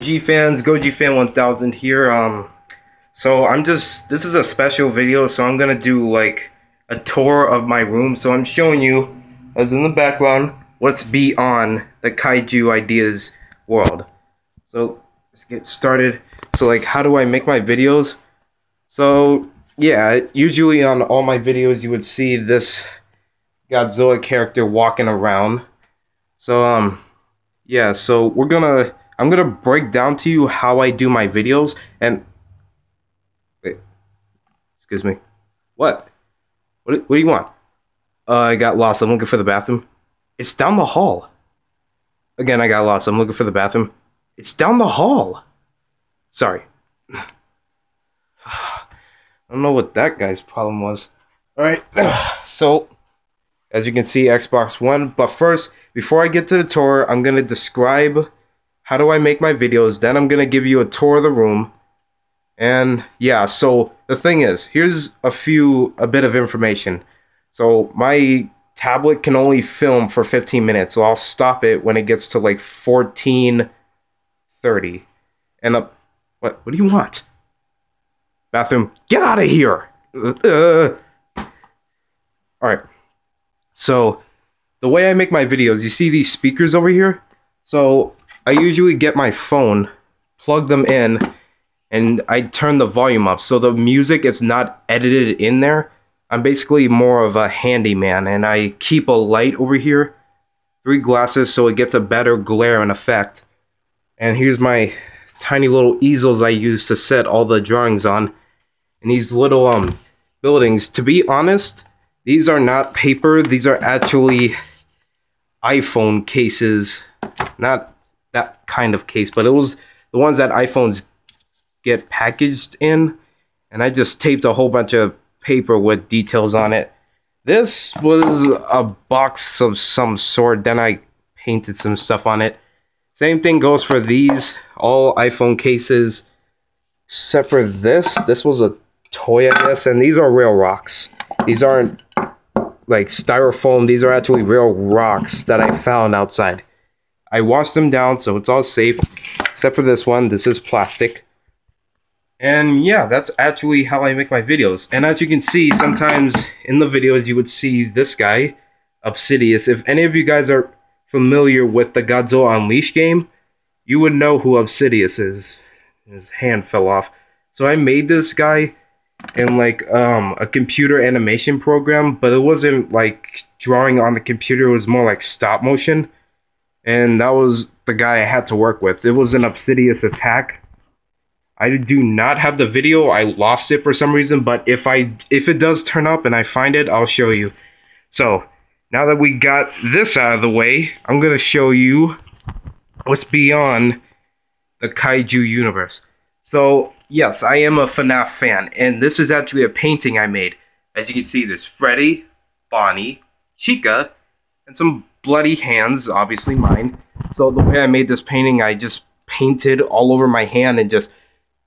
G fans, Goji Fan 1000 here. This is a special video, so I'm gonna do like a tour of my room. So I'm showing you, as in the background, what's beyond the Kaiju Ideas world. So let's get started. So like, how do I make my videos? So yeah, usually on all my videos you would see this Godzilla character walking around. So yeah, so I'm gonna break down to you how I do my videos. And wait, excuse me, what do you want? I got lost. I'm looking for the bathroom. It's down the hall. Again, I got lost. I'm looking for the bathroom. It's down the hall. Sorry. I don't know what that guy's problem was. Alright, so as you can see, Xbox One. But first, before I get to the tour, I'm gonna describe how do I make my videos. Then I'm gonna give you a tour of the room. And yeah, so the thing is, here's a bit of information. So my tablet can only film for 15 minutes, so I'll stop it when it gets to like 14:30. And what do you want? Bathroom, get out of here! Alright. So the way I make my videos, you see these speakers over here? So I usually get my phone, plug them in, and I turn the volume up. So the music is not edited in there. I'm basically more of a handyman, and I keep a light over here, 3 glasses, so it gets a better glare and effect. And here's my tiny little easels I use to set all the drawings on. And these little buildings, to be honest, these are not paper. These are actually iPhone cases. Not that kind of case, but it was the ones that iPhones get packaged in. And I just taped a whole bunch of paper with details on it. This was a box of some sort. Then I painted some stuff on it. Same thing goes for these. All iPhone cases. Except for this. This was a toy, I guess. And these are real rocks. These aren't like styrofoam. These are actually real rocks that I found outside. I washed them down, so it's all safe. Except for this one. This is plastic. And yeah, that's actually how I make my videos. And as you can see, sometimes in the videos you would see this guy, Obsidious. If any of you guys are familiar with the Godzilla Unleashed game, you would know who Obsidious is. His hand fell off. So I made this guy in like a computer animation program, but it wasn't like drawing on the computer. It was more like stop motion. And that was the guy I had to work with. It was an Obsidious attack. I do not have the video. I lost it for some reason, but if it does turn up and I find it, I'll show you. So, now that we got this out of the way, I'm going to show you what's beyond the Kaiju universe. So, yes, I am a FNAF fan, and this is actually a painting I made. As you can see, there's Freddy, Bonnie, Chica, and some bloody hands, obviously mine. So the way I made this painting, I just painted all over my hand and just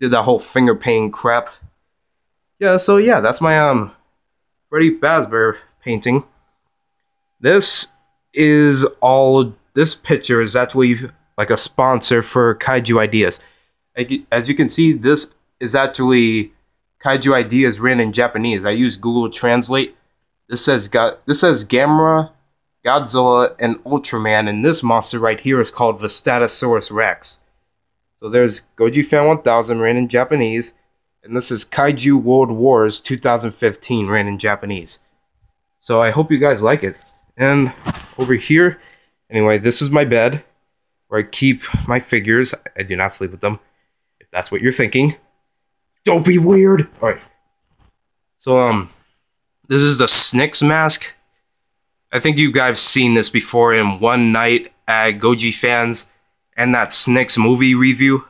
did that whole finger painting crap. Yeah, so yeah, that's my Freddy Fazbear painting. This picture is actually like a sponsor for Kaiju Ideas. As you can see, this is actually Kaiju Ideas written in Japanese. I use Google Translate. This says Gamera, Godzilla, and Ultraman, and this monster right here is called Vistatosaurus Rex. So there's Goji Fan 1000 written in Japanese, and this is Kaiju World Wars 2015 written in Japanese. So I hope you guys like it. And over here, anyway, this is my bed where I keep my figures. I do not sleep with them, if that's what you're thinking. Don't be weird. All right. So this is the Snicks mask. I think you guys seen this before in One Night at Goji Fans and that Snicks movie review.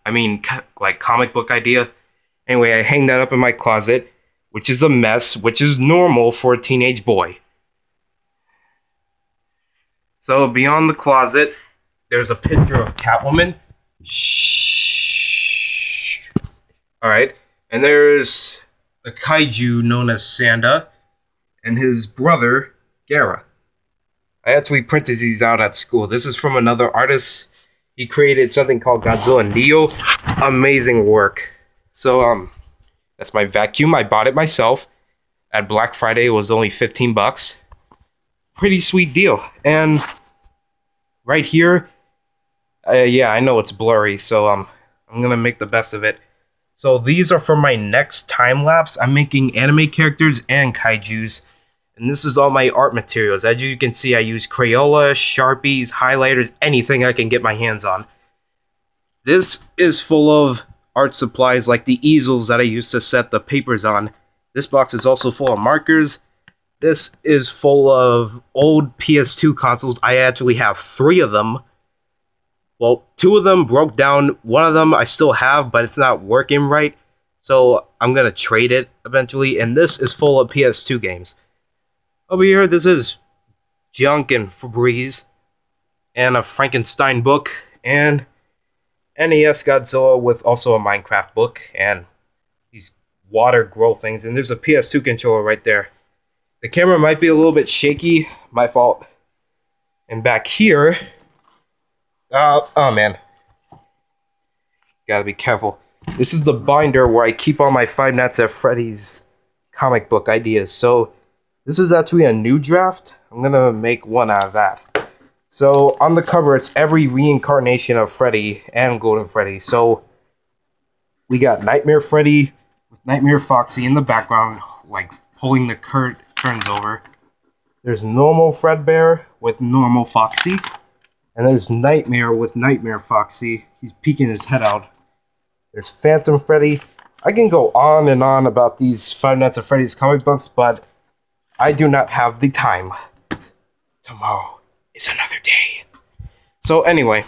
I mean, like comic book idea. Anyway, I hang that up in my closet, which is a mess, which is normal for a teenage boy. So beyond the closet, there's a picture of Catwoman. Shh. Alright, and there's the Kaiju known as Sanda and his brother, Gara. I actually printed these out at school. This is from another artist. He created something called Godzilla Neo. Amazing work. So, that's my vacuum. I bought it myself. At Black Friday, it was only 15 bucks. Pretty sweet deal. And right here, yeah, I know it's blurry, so I'm gonna make the best of it. So these are for my next time lapse. I'm making anime characters and kaijus. And this is all my art materials. As you can see, I use Crayola, Sharpies, highlighters, anything I can get my hands on. This is full of art supplies like the easels that I used to set the papers on. This box is also full of markers. This is full of old PS2 consoles. I actually have 3 of them. Well, 2 of them broke down. 1 of them I still have, but it's not working right. So I'm going to trade it eventually. And this is full of PS2 games. Over here, this is junk and Febreze. And a Frankenstein book. And NES Godzilla with also a Minecraft book. And these water grow things. And there's a PS2 controller right there. The camera might be a little bit shaky. My fault. And back here... oh man. Gotta be careful. This is the binder where I keep all my Five Nights at Freddy's comic book ideas. So, this is actually a new draft. I'm gonna make one out of that. So, on the cover, it's every reincarnation of Freddy and Golden Freddy. So, we got Nightmare Freddy with Nightmare Foxy in the background, like pulling the curtains over. There's Normal Fredbear with Normal Foxy. And there's Nightmare with Nightmare Foxy. He's peeking his head out. There's Phantom Freddy. I can go on and on about these Five Nights at Freddy's comic books, but I do not have the time. Tomorrow is another day. So anyway,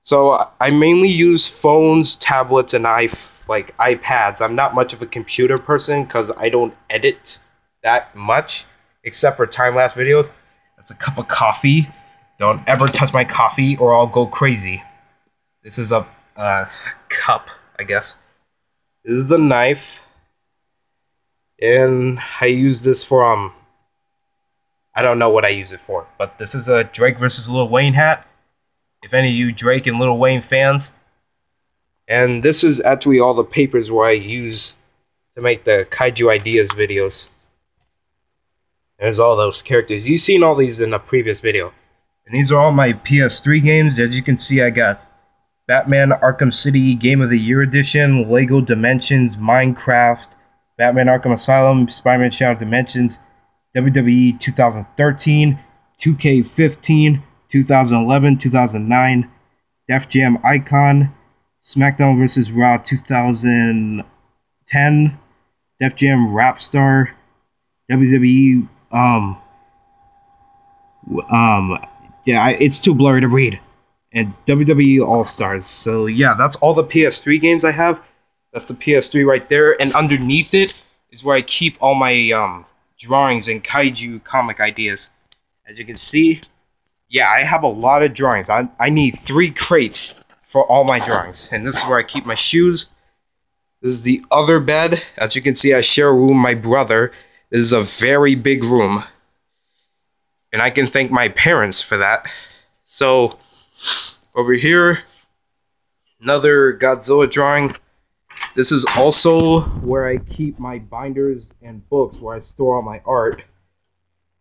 so I mainly use phones, tablets, and iPads. I'm not much of a computer person because I don't edit that much, except for time-lapse videos. That's a cup of coffee. Don't ever touch my coffee or I'll go crazy. This is a cup, I guess. This is the knife. And I use this for, I don't know what I use it for. But this is a Drake versus Lil Wayne hat. If any of you Drake and Lil Wayne fans. And this is actually all the papers where I use to make the Kaiju Ideas videos. There's all those characters. You've seen all these in a previous video. And these are all my PS3 games. As you can see, I got Batman Arkham City Game of the Year Edition, Lego Dimensions, Minecraft, Batman Arkham Asylum, Spider-Man Shadow Dimensions, WWE 2013, 2K15, 2011, 2009, Def Jam Icon, SmackDown vs. Raw 2010, Def Jam Rapstar, WWE, yeah, it's too blurry to read. And WWE All-Stars. So yeah, that's all the PS3 games I have. That's the PS3 right there. And underneath it is where I keep all my drawings and Kaiju comic ideas. As you can see, yeah, I have a lot of drawings. I need 3 crates for all my drawings. And this is where I keep my shoes. This is the other bed. As you can see, I share a room with my brother. This is a very big room. And I can thank my parents for that. So, over here, another Godzilla drawing. This is also where I keep my binders and books, where I store all my art.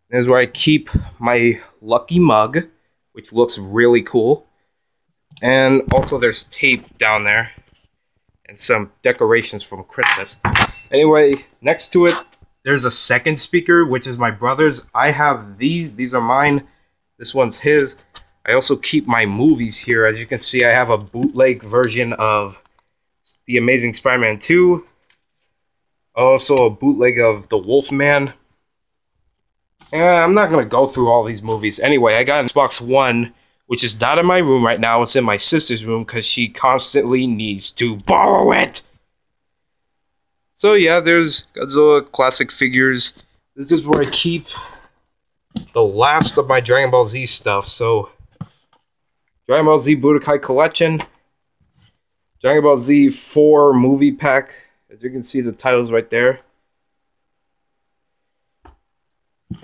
This is where I keep my lucky mug, which looks really cool. And also there's tape down there. And some decorations from Christmas. Anyway, next to it, there's a second speaker, which is my brother's. I have these. These are mine. This one's his. I also keep my movies here. As you can see, I have a bootleg version of The Amazing Spider-Man 2. Also a bootleg of The Wolfman. And I'm not going to go through all these movies. Anyway, I got an Xbox One, which is not in my room right now. It's in my sister's room because she constantly needs to borrow it. So yeah, there's Godzilla classic figures. This is where I keep the last of my Dragon Ball Z stuff. So, Dragon Ball Z Budokai Collection, Dragon Ball Z 4 movie pack. As you can see, the titles right there.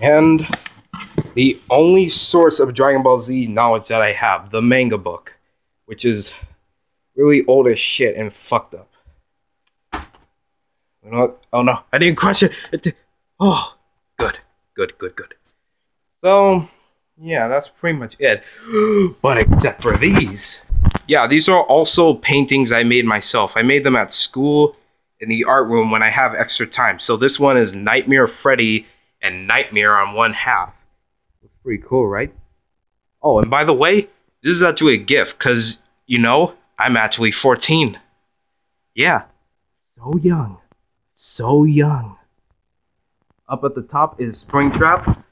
And the only source of Dragon Ball Z knowledge that I have, the manga book. which is really old as shit and fucked up. You know what? Oh no, I didn't crush it. Oh, good. So, yeah, that's pretty much it. But except for these. Yeah, these are also paintings I made myself. I made them at school in the art room when I have extra time. So this one is Nightmare Freddy and Nightmare on one half. Looks pretty cool, right? Oh, and by the way, this is actually a gift because, you know, I'm actually 14. Yeah, so young. So young. Up at the top is Springtrap.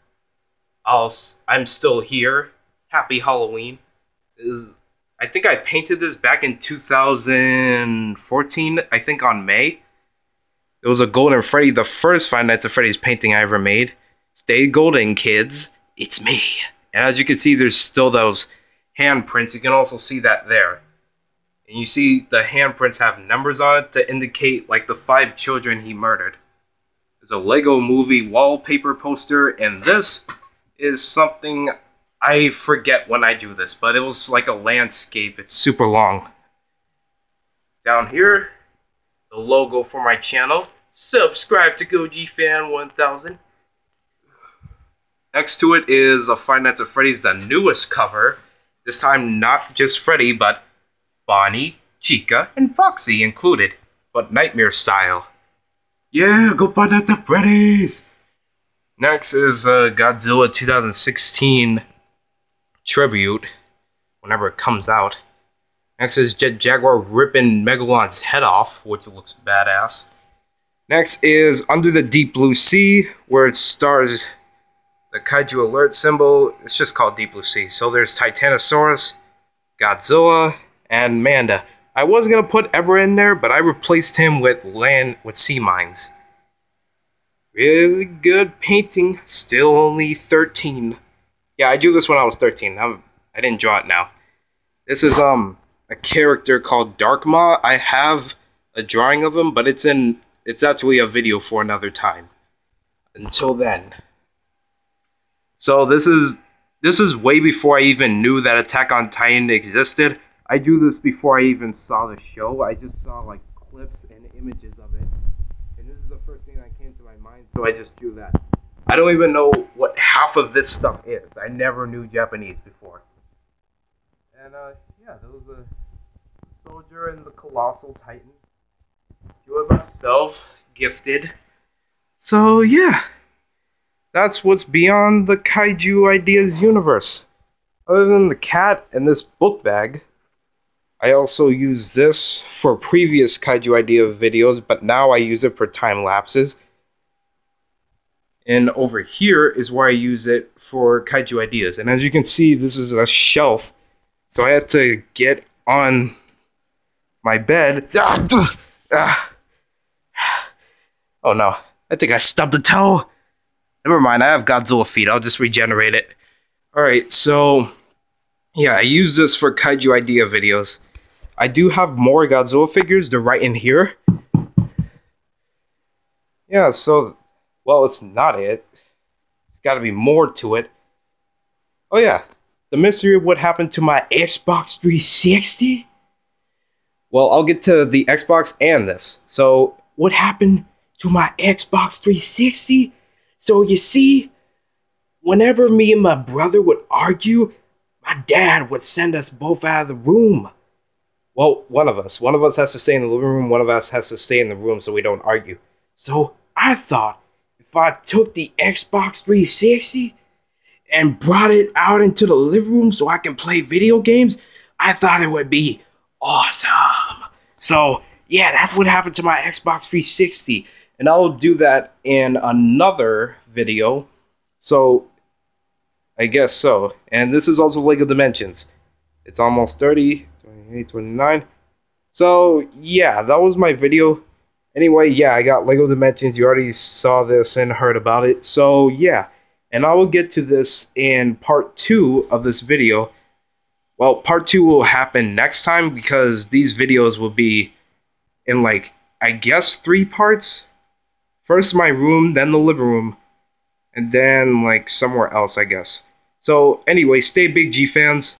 I'm still here. Happy Halloween. I think I painted this back in 2014, I think on May. It was a Golden Freddy, the first Five Nights at Freddy's painting I ever made. Stay golden, kids. It's me. And as you can see, there's still those handprints. You can also see that there. And you see the handprints have numbers on it to indicate like the 5 children he murdered. There's a Lego Movie wallpaper poster, and this is something I forget when I do this, but it was like a landscape. It's super long. Down here, the logo for my channel. Subscribe to GoGFan1000. Next to it is a Five Nights at Freddy's, the newest cover. This time not just Freddy, but Bonnie, Chica, and Foxy included, but Nightmare style. Yeah, go Five Nights at Freddy's! Next is Godzilla 2016 tribute, whenever it comes out. Next is Jet Jaguar ripping Megalon's head off, which looks badass. Next is Under the Deep Blue Sea, where it stars the Kaiju alert symbol. It's just called Deep Blue Sea. So there's Titanosaurus, Godzilla, and Manda. I was gonna put Ebra in there, but I replaced him with sea mines. Really good painting. Still only 13. Yeah, I drew this when I was 13. I didn't draw it now. This is a character called Darkmaw. I have a drawing of him, but it's actually a video for another time. Until then. So this is way before I even knew that Attack on Titan existed. I drew this before I even saw the show. I just saw like clips and images of it. And this is the first thing that came to my mind, so I just drew that. I don't even know what half of this stuff is. I never knew Japanese before. And yeah, there was a soldier and the colossal titan. Drew it myself, gifted. So yeah, that's what's beyond the Kaiju Ideas universe. Other than the cat and this book bag, I also use this for previous Kaiju Idea videos, but now I use it for time lapses. And over here is where I use it for Kaiju Ideas. And as you can see, this is a shelf. So I had to get on my bed. Oh no, I think I stubbed a toe. Never mind, I have Godzilla feet. I'll just regenerate it. Alright, so yeah, I use this for Kaiju Idea videos. I do have more Godzilla figures. They're right in here. Yeah, so, well, it's not it. There's got to be more to it. Oh yeah, the mystery of what happened to my Xbox 360? Well, I'll get to the Xbox and this. So, what happened to my Xbox 360? So, you see, whenever me and my brother would argue, my dad would send us both out of the room. Well, one of us. One of us has to stay in the living room, one of us has to stay in the room so we don't argue. So, I thought, if I took the Xbox 360 and brought it out into the living room so I can play video games, I thought it would be awesome. So, yeah, that's what happened to my Xbox 360. And I'll do that in another video. So, I guess so. And this is also Lego Dimensions. It's almost 30, 28, 29. So, yeah, that was my video. Anyway, yeah, I got Lego Dimensions. You already saw this and heard about it. So, yeah. And I will get to this in part 2 of this video. Well, part 2 will happen next time because these videos will be in, like, I guess 3 parts. First my room, then the living room, and then, like, somewhere else, I guess. So, anyway, stay big, G fans.